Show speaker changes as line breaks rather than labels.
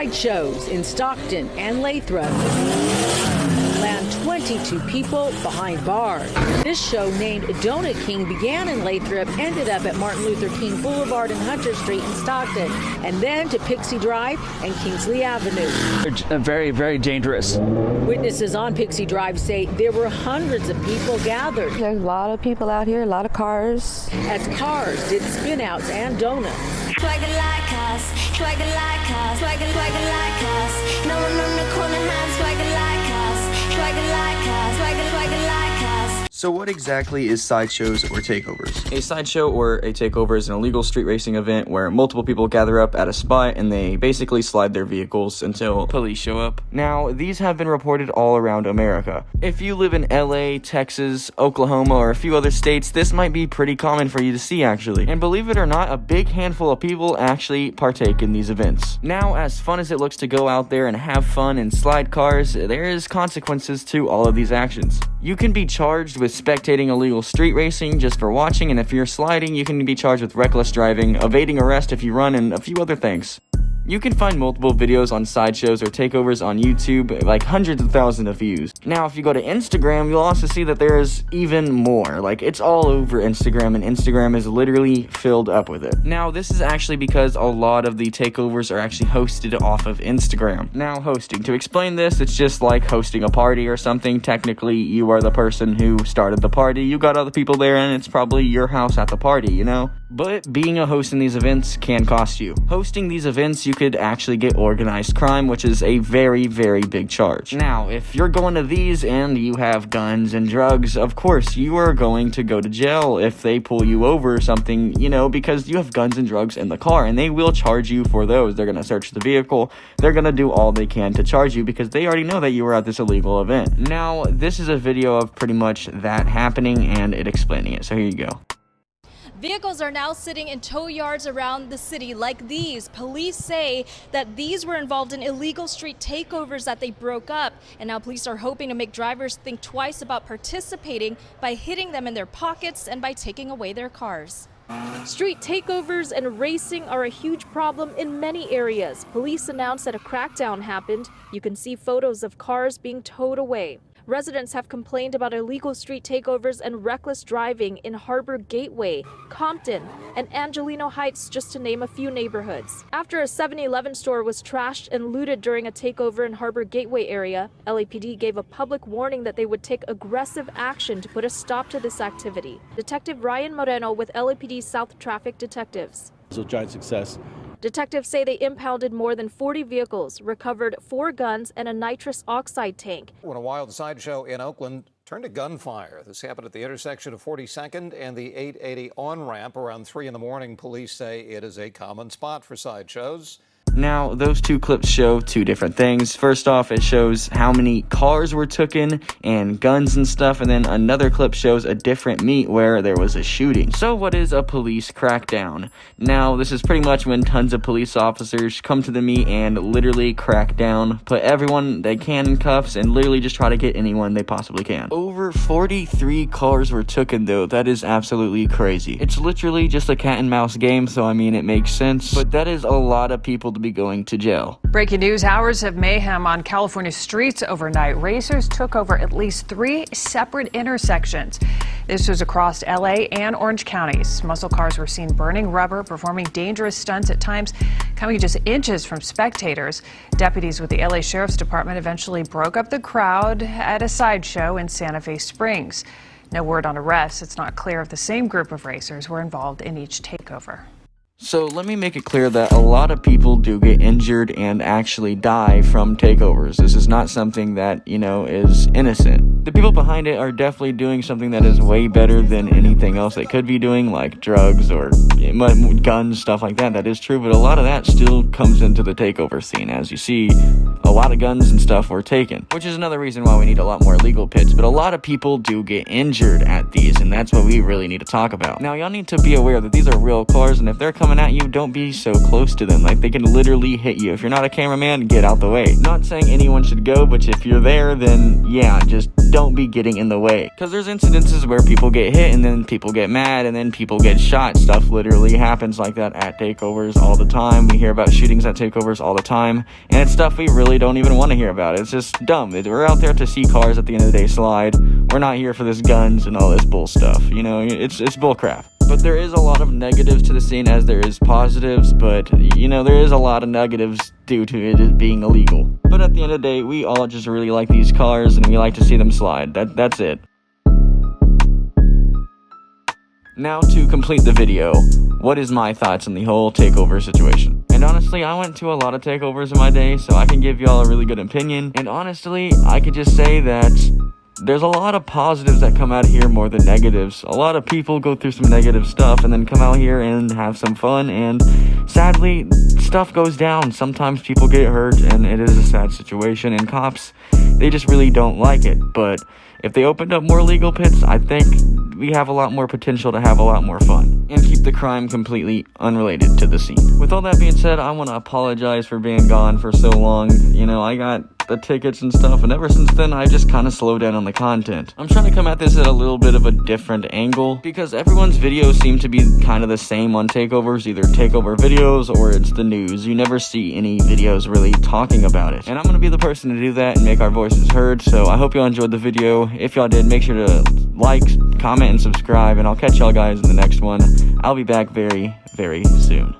Sideshows in Stockton and Lathrop land 22 people behind bars. This show, named Donut King, began in Lathrop, ended up at Martin Luther King Boulevard and Hunter Street in Stockton, and then to Pixie Drive and Kingsley Avenue.
They're very, very dangerous.
Witnesses on Pixie Drive say there were hundreds of people gathered.
There's a lot of people out here, a lot of cars.
As cars did spin-outs and donuts.
Swagger like us, swagger like us, swagger like us. No one on the corner has swagger like us, swagger like us, swagger like us.
So what exactly is sideshows or takeovers?
A sideshow or a takeover is an illegal street racing event where multiple people gather up at a spot and they basically slide their vehicles until police show up. Now, these have been reported all around America. If you live in LA, Texas, Oklahoma, or a few other states, this might be pretty common for you to see actually. And believe it or not, a big handful of people actually partake in these events. Now, as fun as it looks to go out there and have fun and slide cars, there is consequences to all of these actions. You can be charged with spectating illegal street racing just for watching, and if you're sliding, you can be charged with reckless driving, evading arrest if you run, and a few other things. You can find multiple videos on sideshows or takeovers on YouTube, like hundreds of thousands of views. Now, if you go to Instagram, you'll also see that there's even more. Like, it's all over Instagram, and Instagram is literally filled up with it. Now, this is actually because a lot of the takeovers are actually hosted off of Instagram. Now, hosting. To explain this, it's just like hosting a party or something. Technically, you are the person who started the party. You got other people there, and it's probably your house at the party, you know? But being a host in these events can cost you. Hosting these events, you could actually get organized crime, which is a very, very big charge. Now, if you're going to these and you have guns and drugs, of course, you are going to go to jail if they pull you over or something, you know, because you have guns and drugs in the car, and they will charge you for those. They're going to search the vehicle. They're going to do all they can to charge you because they already know that you were at this illegal event. Now, this is a video of pretty much that happening and it explaining it, so here you go.
Vehicles are now sitting in tow yards around the city like these. Police say that these were involved in illegal street takeovers that they broke up. And now police are hoping to make drivers think twice about participating by hitting them in their pockets and by taking away their cars. Street takeovers and racing are a huge problem in many areas. Police announced that a crackdown happened. You can see photos of cars being towed away. Residents have complained about illegal street takeovers and reckless driving in Harbor Gateway, Compton, and Angelino Heights, just to name a few neighborhoods. After a 7-Eleven store was trashed and looted during a takeover in Harbor Gateway area, LAPD gave a public warning that they would take aggressive action to put a stop to this activity. Detective Ryan Moreno with LAPD South Traffic Detectives.
It was a giant success.
Detectives say they impounded more than 40 vehicles, recovered 4 guns and a nitrous oxide tank.
When a wild sideshow in Oakland turned to gunfire. This happened at the intersection of 42nd and the 880 on-ramp around 3 in the morning. Police say it is a common spot for sideshows.
Now, those two clips show two different things. First off, it shows how many cars were taken and guns and stuff, and then another clip shows a different meet where there was a shooting. So what is a police crackdown? Now, this is pretty much when tons of police officers come to the meet and literally crack down, put everyone they can in cuffs, and literally just try to get anyone they possibly can. Over 43 cars were taken, though. That is absolutely crazy. It's literally just a cat and mouse game, so I mean, it makes sense, but that is a lot of people to be going to jail.
Breaking news, hours of mayhem on California streets overnight. Racers took over at least 3 separate intersections. This was across LA and Orange counties. Muscle cars were seen burning rubber, performing dangerous stunts at times, coming just inches from spectators. Deputies with the LA Sheriff's Department eventually broke up the crowd at a sideshow in Santa Fe Springs. No word on arrests. It's not clear if the same group of racers were involved in each takeover.
So let me make it clear that a lot of people do get injured and actually die from takeovers. This is not something that, you know, is innocent. The people behind it are definitely doing something that is way better than anything else they could be doing, like drugs or guns, stuff like that. That is true, but a lot of that still comes into the takeover scene. As you see, a lot of guns and stuff were taken, which is another reason why we need a lot more legal pits. But a lot of people do get injured at these, and that's what we really need to talk about. Now, y'all need to be aware that these are real cars, and if they're coming at you, don't be so close to them. Like, they can literally hit you. If you're not a cameraman, get out the way. Not saying anyone should go, but if you're there, then yeah, just don't be getting in the way. Because there's incidences where people get hit and then people get mad and then people get shot. Stuff literally happens like that at takeovers all the time. We hear about shootings at takeovers all the time, and it's stuff we really don't even want to hear about. It's just dumb. We're out there to see cars at the end of the day slide. We're not here for this guns and all this bull stuff. You know, it's bull crap. But there is a lot of negatives to the scene as there is positives, but, you know, there is a lot of negatives due to it being illegal. But at the end of the day, we all just really like these cars, and we like to see them slide. That's it. Now to complete the video, what is my thoughts on the whole takeover situation? And honestly, I went to a lot of takeovers in my day, so I can give y'all a really good opinion. And honestly, I could just say that there's a lot of positives that come out of here more than negatives. A lot of people go through some negative stuff and then come out here and have some fun, and sadly, stuff goes down. Sometimes people get hurt, and it is a sad situation, and cops, they just really don't like it. But if they opened up more legal pits, I think we have a lot more potential to have a lot more fun and keep the crime completely unrelated to the scene. With all that being said, I want to apologize for being gone for so long. You know, I got the tickets and stuff, and ever since then I just kind of slowed down on the content. I'm trying to come at this at a little bit of a different angle, because everyone's videos seem to be kind of the same on takeovers, either takeover videos or it's the news. You never see any videos really talking about it, and I'm gonna be the person to do that and make our voices heard. So I hope y'all enjoyed the video. If y'all did, make sure to like, comment, and subscribe, and I'll catch y'all guys in the next one. I'll be back very, very soon.